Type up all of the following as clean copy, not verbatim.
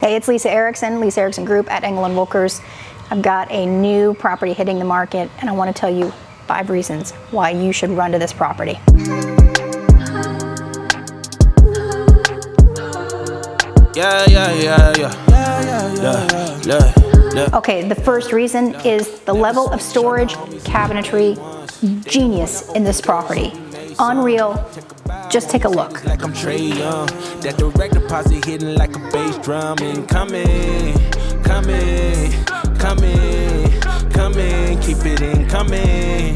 Hey, it's Lisa Erickson Group at Engel Völkers. I've got a new property hitting the market, and I want to tell you 5 reasons why you should run to this property. Okay, the first reason is the level of storage, cabinetry, genius in this property. Unreal. Just take a look. Like I'm Trey Young, that direct deposit hitting like a bass drum and coming, keep it in coming.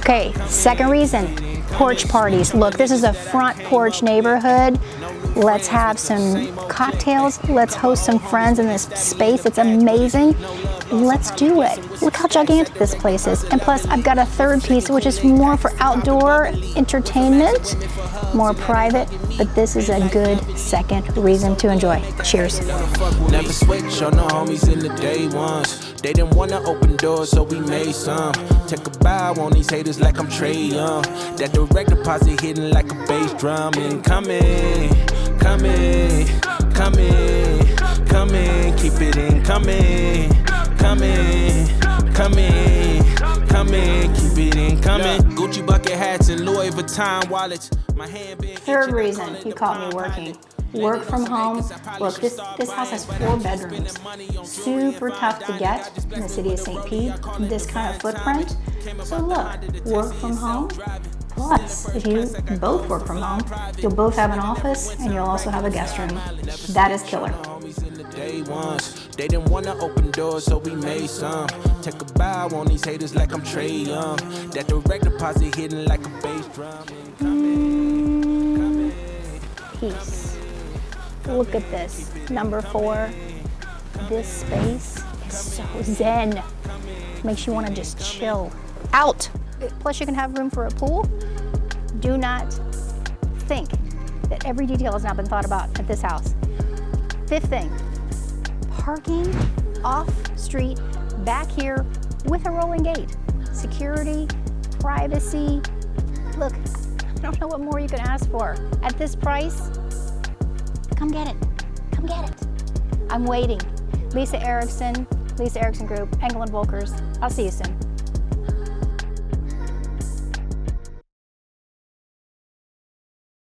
Okay, second reason, porch parties. Look, this is a front porch neighborhood. Let's have some cocktails. Let's host some friends in this space. It's amazing. Let's do it. Look how gigantic this place is. And plus, I've got a third piece, which is more for outdoor entertainment, more private, but this is a good second reason to enjoy. Cheers. Never switch on the homies in the day ones. They didn't want to open doors, so we made some. Take a bow on these haters like I'm Trey Young. That direct deposit hitting like a bass drum and coming, keep it in coming, keep it in coming. Gucci bucket hats and Louis Vuitton wallets. My hand big. Third reason you caught me working. Work from home. Look, this house has 4 bedrooms. Super tough to get in the city of St. Pete, this kind of footprint. So look, work from home. Plus, if you both work from home, you'll both have an office and you'll also have a guest room. That is killer. They didn't want to open doors, so we made some. Take a bow on these haters like I'm Trey Young. That direct deposit hitting like a bass drum. Peace. Look at this. Number 4. This space is so zen. Makes you want to just chill out. Plus, you can have room for a pool. Do not think that every detail has not been thought about at this house. 5th thing, parking off street back here with a rolling gate. Security, privacy. Look, I don't know what more you can ask for. At this price, come get it. Come get it. I'm waiting. Lisa Erickson Group, Engel Völkers. I'll see you soon.